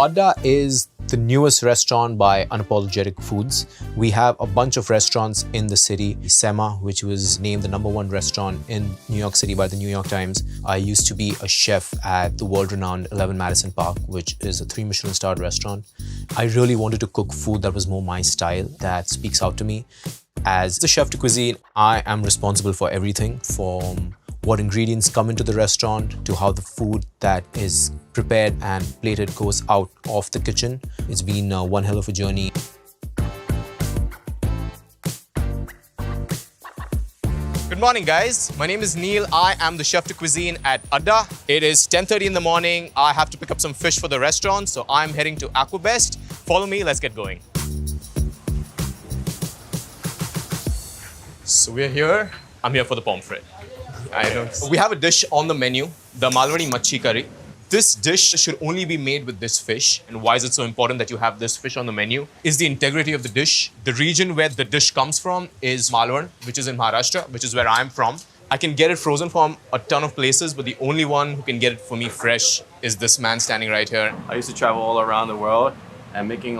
Adda is the newest restaurant by Unapologetic Foods. We have a bunch of restaurants in the city. Sema, which was named the #1 restaurant in New York City by the New York Times. I used to be a chef at the world-renowned 11 Madison Park, which is a 3 Michelin-starred restaurant. I really wanted to cook food that was more my style, that speaks out to me. As the chef de cuisine, I am responsible for everything from what ingredients come into the restaurant to how the food that is prepared and plated goes out of the kitchen. It's been one hell of a journey. Good morning, guys. My name is Neil. I am the chef de cuisine at Adda. It is 10:30 in the morning. I have to pick up some fish for the restaurant, so I'm heading to Aquabest. Follow me, let's get going. So we're here. I'm here for the pomfret. We have a dish on the menu, the Malwani Machi Curry. This dish should only be made with this fish. And why is it so important that you have this fish on the menu? Is the integrity of the dish. The region where the dish comes from is Malwan, which is in Maharashtra, which is where I'm from. I can get it frozen from a ton of places, but the only one who can get it for me fresh is this man standing right here. I used to travel all around the world and making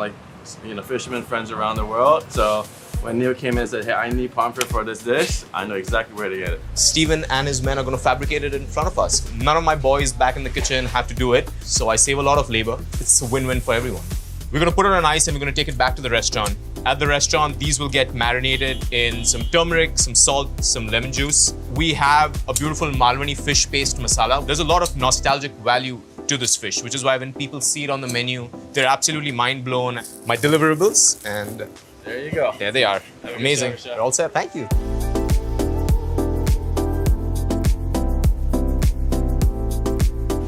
fishermen friends around the world. So when Neil came in and said, hey, I need pomfret for this dish, I know exactly where to get it. Steven and his men are going to fabricate it in front of us. None of my boys back in the kitchen have to do it, so I save a lot of labor. It's a win-win for everyone. We're going to put it on ice and we're going to take it back to the restaurant. At the restaurant, these will get marinated in some turmeric, some salt, some lemon juice. We have a beautiful Malwani fish paste masala. There's a lot of nostalgic value to this fish, which is why when people see it on the menu, they're absolutely mind blown. My deliverables, and there you go. There they are. Amazing. They're all set. Thank you.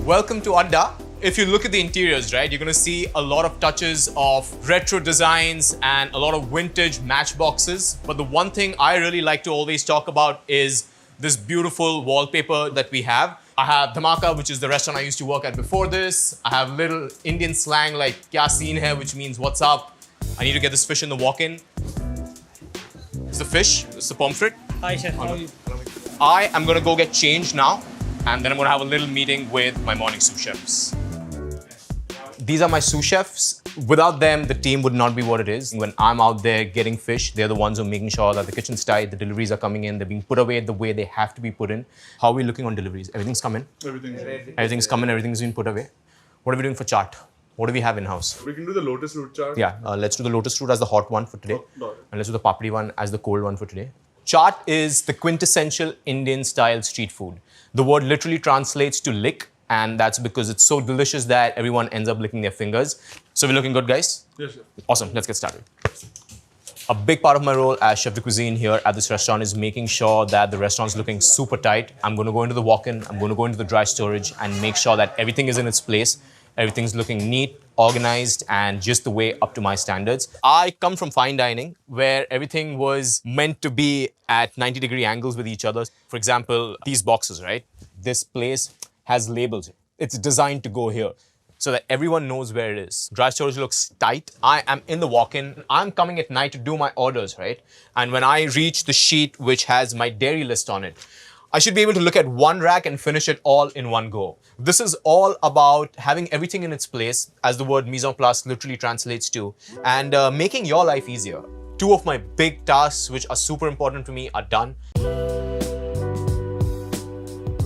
Welcome to Adda. If you look at the interiors, right, you're going to see a lot of touches of retro designs and a lot of vintage matchboxes. But the one thing I really like to always talk about is this beautiful wallpaper that we have. I have Dhamaka, which is the restaurant I used to work at before this. I have little Indian slang like kya scene hai, which means what's up. I need to get this fish in the walk-in. It's the fish, it's the pomfret. Hi, chef. How are you? I am going to go get changed now, and then I'm going to have a little meeting with my morning sous chefs. These are my sous chefs. Without them, the team would not be what it is. When I'm out there getting fish, they're the ones who are making sure that the kitchen's tight, the deliveries are coming in, they're being put away the way they have to be put in. How are we looking on deliveries? Everything's come in? Everything's come in, everything's been put away. What are we doing for chaat? What do we have in-house? We can do the lotus root chaat. Yeah, let's do the lotus root as the hot one for today. And let's do the papdi one as the cold one for today. Chaat is the quintessential Indian-style street food. The word literally translates to lick, and that's because it's so delicious that everyone ends up licking their fingers. So we're looking good, guys? Yes, sir. Awesome, let's get started. A big part of my role as chef de cuisine here at this restaurant is making sure that the restaurant's looking super tight. I'm going to go into the walk-in, I'm going to go into the dry storage and make sure that everything is in its place. Everything's looking neat, organized, and just the way up to my standards. I come from fine dining, where everything was meant to be at 90-degree angles with each other. For example, these boxes, right? This place has labels. It's designed to go here so that everyone knows where it is. Dry storage looks tight. I am in the walk-in. I'm coming at night to do my orders, right? And when I reach the sheet which has my dairy list on it, I should be able to look at one rack and finish it all in one go. This is all about having everything in its place, as the word mise en place literally translates to, and making your life easier. 2 of my big tasks, which are super important to me, are done.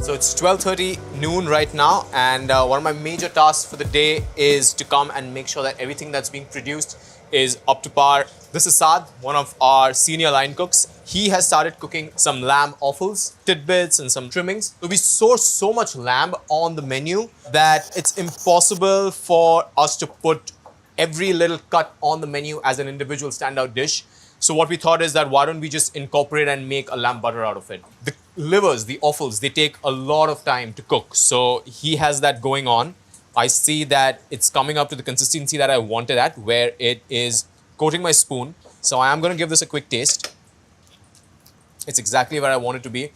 So it's 12:30 noon right now, and one of my major tasks for the day is to come and make sure that everything that's being produced is up to par. This is Saad, one of our senior line cooks. He has started cooking some lamb offals, tidbits, and some trimmings. So we source so much lamb on the menu that it's impossible for us to put every little cut on the menu as an individual standout dish. So what we thought is that why don't we just incorporate and make a lamb butter out of it? The livers, the offals, they take a lot of time to cook. So he has that going on. I see that it's coming up to the consistency that I wanted at, where it is coating my spoon. So I am going to give this a quick taste. It's exactly where I want it to be.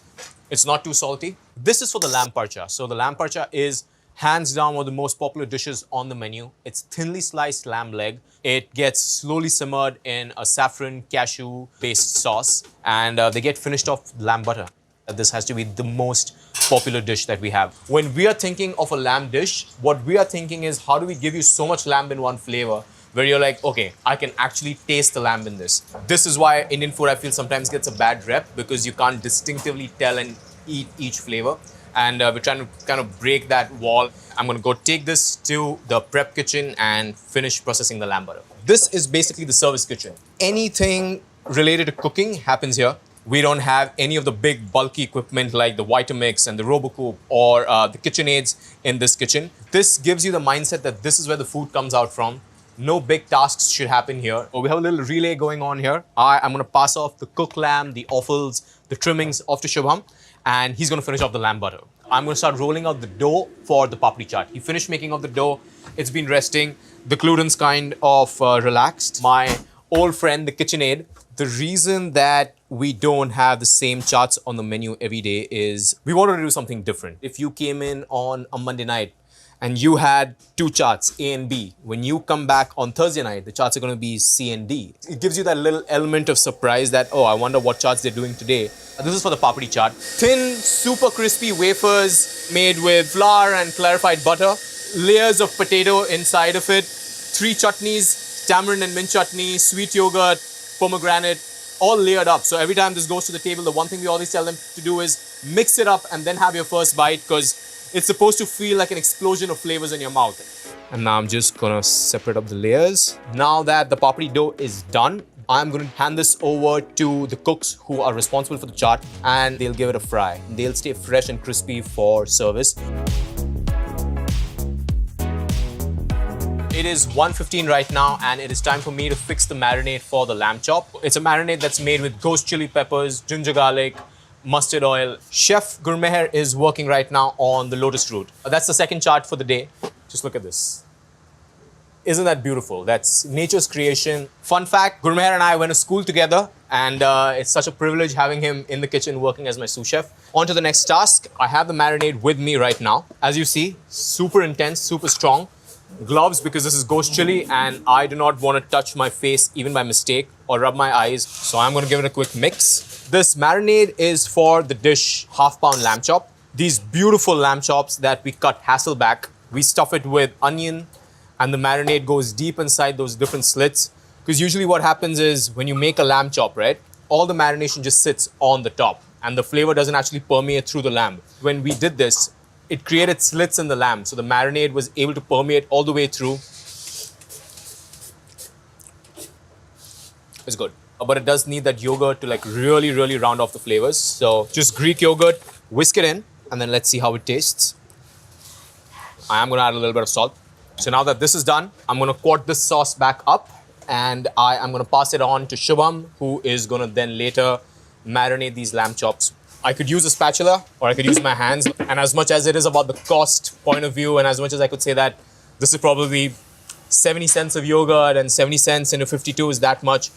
It's not too salty. This is for the lamb parcha. So the lamb parcha is hands down one of the most popular dishes on the menu. It's thinly sliced lamb leg. It gets slowly simmered in a saffron cashew based sauce, and they get finished off with lamb butter. This has to be the most popular dish that we have. When we are thinking of a lamb dish, what we are thinking is how do we give you so much lamb in one flavor where you're like, okay, I can actually taste the lamb in this. This is why Indian food, I feel, sometimes gets a bad rep because you can't distinctively tell and eat each flavor. And we're trying to kind of break that wall. I'm gonna go take this to the prep kitchen and finish processing the lamb butter. This is basically the service kitchen. Anything related to cooking happens here. We don't have any of the big bulky equipment like the Vitamix and the Robocoop or the KitchenAids in this kitchen. This gives you the mindset that this is where the food comes out from. No big tasks should happen here. Oh, we have a little relay going on here. I'm gonna pass off the cooked lamb, the offals, the trimmings off to Shubham, and he's gonna finish off the lamb butter. I'm gonna start rolling out the dough for the papri chaat. He finished making of the dough. It's been resting. The gluten kind of relaxed. My old friend, the KitchenAid, the reason that we don't have the same charts on the menu every day is we wanted to do something different. If you came in on a Monday night and you had two charts, A and B, when you come back on Thursday night, the charts are going to be C and D. It gives you that little element of surprise that, oh, I wonder what charts they're doing today. This is for the papri chaat. Thin, super crispy wafers made with flour and clarified butter. Layers of potato inside of it. 3 chutneys, tamarind and mint chutney, sweet yogurt, pomegranate, all layered up. So every time this goes to the table, the one thing we always tell them to do is mix it up and then have your first bite because it's supposed to feel like an explosion of flavors in your mouth. And now I'm just gonna separate up the layers. Now that the papri dough is done, I'm gonna hand this over to the cooks who are responsible for the chaat and they'll give it a fry. They'll stay fresh and crispy for service. It is 1:15 right now and it is time for me to fix the marinade for the lamb chop. It's a marinade that's made with ghost chili peppers, ginger garlic, mustard oil. Chef Gurmeher is working right now on the lotus root. That's the second chart for the day. Just look at this. Isn't that beautiful? That's nature's creation. Fun fact, Gurmeher and I went to school together and it's such a privilege having him in the kitchen working as my sous chef. On to the next task. I have the marinade with me right now. As you see, super intense, super strong. Gloves because this is ghost chili and I do not want to touch my face even by mistake or rub my eyes. So I'm going to give it a quick mix. This marinade is for the dish half-pound lamb chop. These beautiful lamb chops that we cut Hasselback. We stuff it with onion and the marinade goes deep inside those different slits. Because usually what happens is when you make a lamb chop, right, all the marination just sits on the top and the flavor doesn't actually permeate through the lamb. When we did this, it created slits in the lamb. So the marinade was able to permeate all the way through. It's good. But it does need that yogurt to like really, really round off the flavors. So just Greek yogurt, whisk it in, and then let's see how it tastes. I am gonna add a little bit of salt. So now that this is done, I'm gonna quart this sauce back up and I am gonna pass it on to Shubham, who is gonna then later marinate these lamb chops. I could use a spatula or I could use my hands. And as much as it is about the cost point of view and as much as I could say that this is probably 70 cents of yogurt and 70 cents into 52 is that much,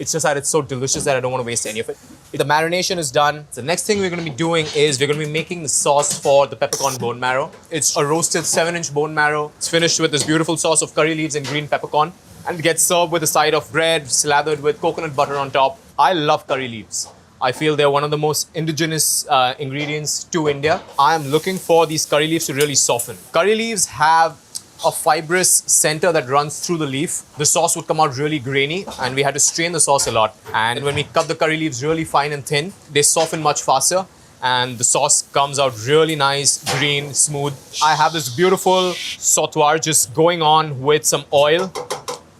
it's just that it's so delicious that I don't want to waste any of it. The marination is done. The next thing we're going to be doing is we're going to be making the sauce for the peppercorn bone marrow. It's a roasted 7-inch bone marrow. It's finished with this beautiful sauce of curry leaves and green peppercorn and it gets served with a side of bread slathered with coconut butter on top. I love curry leaves. I feel they're one of the most indigenous ingredients to India. I am looking for these curry leaves to really soften. Curry leaves have a fibrous center that runs through the leaf. The sauce would come out really grainy and we had to strain the sauce a lot. And when we cut the curry leaves really fine and thin, they soften much faster and the sauce comes out really nice, green, smooth. I have this beautiful sautoir just going on with some oil,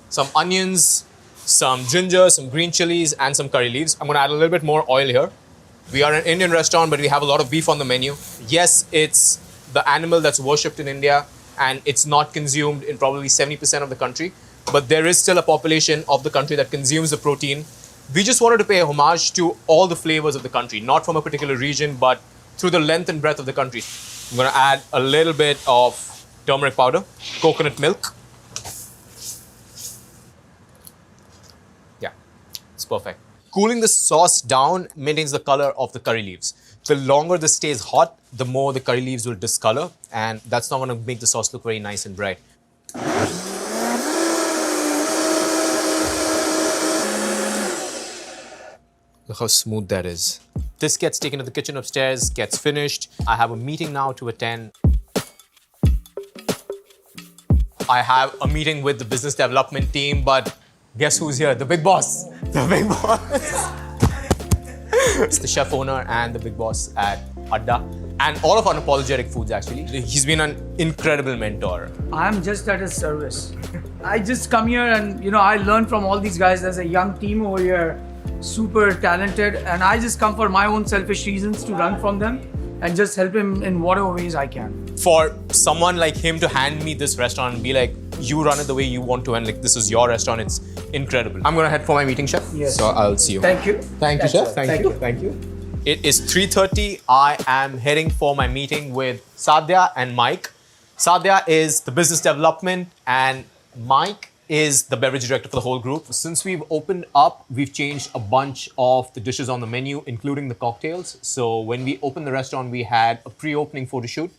some onions, some ginger, some green chilies, and some curry leaves. I'm gonna add a little bit more oil here. We are an Indian restaurant, but we have a lot of beef on the menu. Yes, it's the animal that's worshipped in India, and it's not consumed in probably 70% of the country, but there is still a population of the country that consumes the protein. We just wanted to pay homage to all the flavors of the country, not from a particular region, but through the length and breadth of the country. I'm gonna add a little bit of turmeric powder, coconut milk. It's perfect. Cooling the sauce down maintains the color of the curry leaves. The longer this stays hot, the more the curry leaves will discolor, and that's not going to make the sauce look very nice and bright. Look how smooth that is. This gets taken to the kitchen upstairs, gets finished. I have a meeting now to attend. I have a meeting with the business development team, but guess who's here? The big boss. The big boss. It's the chef owner and the big boss at Adda. And all of Unapologetic Foods, actually. He's been an incredible mentor. I'm just at his service. I just come here and, I learn from all these guys. There's a young team over here, super talented. And I just come for my own selfish reasons to learn from them and just help him in whatever ways I can. For someone like him to hand me this restaurant and be like, you run it the way you want to, and like this is your restaurant, it's incredible. I'm gonna head for my meeting, chef. Yes. So I'll see you. Thank you. Thank you, chef. Thank you. Thank you. It is 3:30. I am heading for my meeting with Sadhya and Mike. Sadhya is the business development and Mike is the beverage director for the whole group. Since we've opened up, we've changed a bunch of the dishes on the menu, including the cocktails. So when we opened the restaurant, we had a pre-opening photo shoot,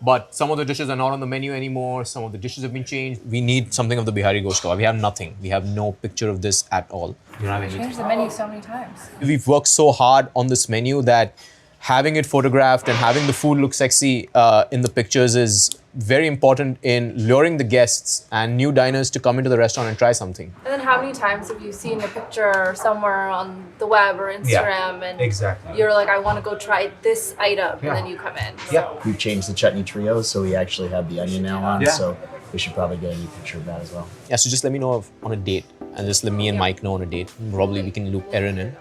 but some of the dishes are not on the menu anymore. Some of the dishes have been changed. We need something of the Bihari Gosht Kebab. We have nothing. We have no picture of this at all. You don't have anything. Changed the menu so many times. We've worked so hard on this menu that having it photographed and having the food look sexy in the pictures is very important in luring the guests and new diners to come into the restaurant and try something. And then how many times have you seen a picture somewhere on the web or Instagram and exactly. You're like, I want to go try this item, and then you come in. Yeah. We've changed the chutney trio, so we actually have the onion now on, so we should probably get a new picture of that as well. Yeah, so just let me know on a date and just let me and Mike know on a date. Probably we can loop Erin in.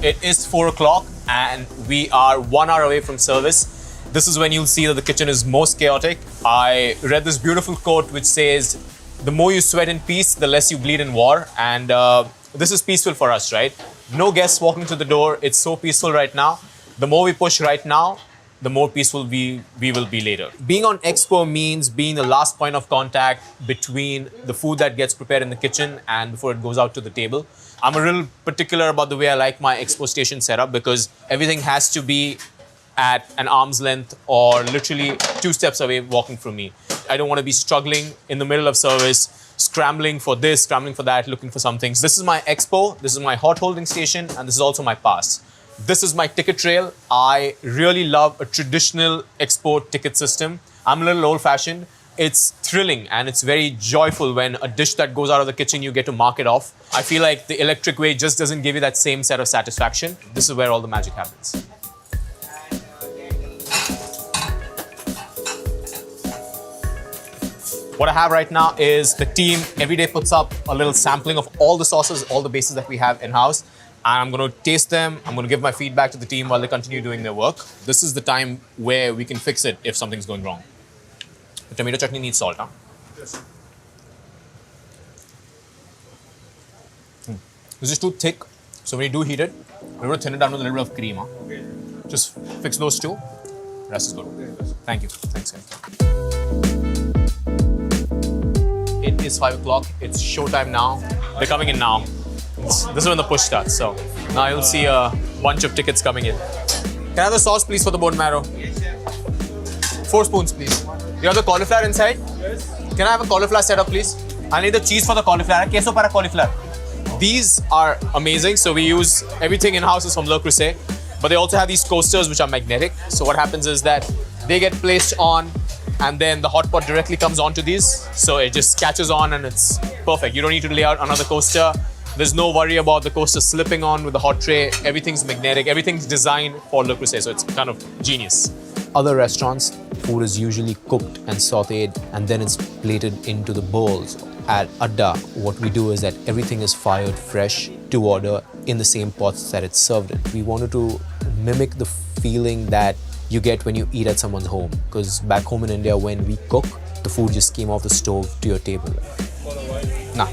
It is 4 o'clock and we are 1 hour away from service. This is when you'll see that the kitchen is most chaotic. I read this beautiful quote which says, the more you sweat in peace, the less you bleed in war. And this is peaceful for us, right? No guests walking to the door. It's so peaceful right now. The more we push right now, the more peaceful we will be later. Being on Expo means being the last point of contact between the food that gets prepared in the kitchen and before it goes out to the table. I'm a little particular about the way I like my Expo station setup because everything has to be at an arm's length or literally 2 steps away walking from me. I don't want to be struggling in the middle of service, scrambling for this, scrambling for that, looking for some things. This is my Expo, this is my hot holding station, and this is also my pass. This is my ticket trail. I really love a traditional Expo ticket system. I'm a little old-fashioned. It's thrilling and it's very joyful when a dish that goes out of the kitchen, you get to mark it off. I feel like the electric way just doesn't give you that same set of satisfaction. This is where all the magic happens. What I have right now is the team every day puts up a little sampling of all the sauces, all the bases that we have in-house. And I'm going to taste them. I'm going to give my feedback to the team while they continue doing their work. This is the time where we can fix it if something's going wrong. The tomato chutney needs salt, huh? Yes. This is too thick, so when you do heat it, we're going to thin it down with a little bit of cream. Huh? Okay. Just fix those two. The rest is good. Okay. Thank you. Thanks, guys. It is 5 o'clock. It's showtime now. They're coming in now. This is when the push starts. So now you'll see a bunch of tickets coming in. Can I have the sauce, please, for the bone marrow? 4 spoons, please. You have the cauliflower inside? Yes. Can I have a cauliflower setup, please? I need the cheese for the cauliflower. Queso para cauliflower. These are amazing. So we use everything in-house is from Le Creuset. But they also have these coasters which are magnetic. So what happens is that they get placed on and then the hot pot directly comes onto these. So it just catches on and it's perfect. You don't need to lay out another coaster. There's no worry about the coaster slipping on with the hot tray. Everything's magnetic. Everything's designed for Le Creuset. So it's kind of genius. Other restaurants, food is usually cooked and sauteed and then it's plated into the bowls. At Adda, what we do is that everything is fired fresh to order in the same pots that it's served in. We wanted to mimic the feeling that you get when you eat at someone's home. Because back home in India, when we cook, the food just came off the stove to your table. Nah.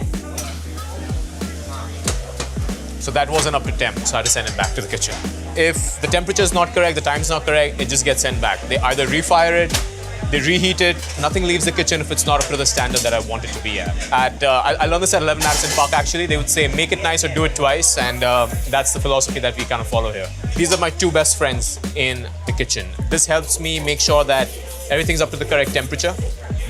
So that wasn't up to temp, so I had to send it back to the kitchen. If the temperature is not correct, the time is not correct, it just gets sent back. They either refire it, they reheat it. Nothing leaves the kitchen if it's not up to the standard that I want it to be at. I learned this at 11 Addison Park actually. They would say, make it nice or do it twice. And that's the philosophy that we kind of follow here. These are my 2 best friends in the kitchen. This helps me make sure that everything's up to the correct temperature.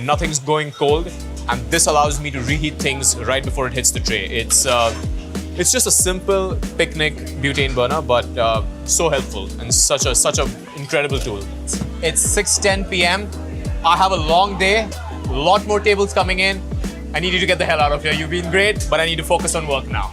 Nothing's going cold. and this allows me to reheat things right before it hits the tray. It's just a simple picnic butane burner, but so helpful and such a incredible tool. It's 6:10 p.m. I have a long day, a lot more tables coming in. I need you to get the hell out of here. You've been great, but I need to focus on work now.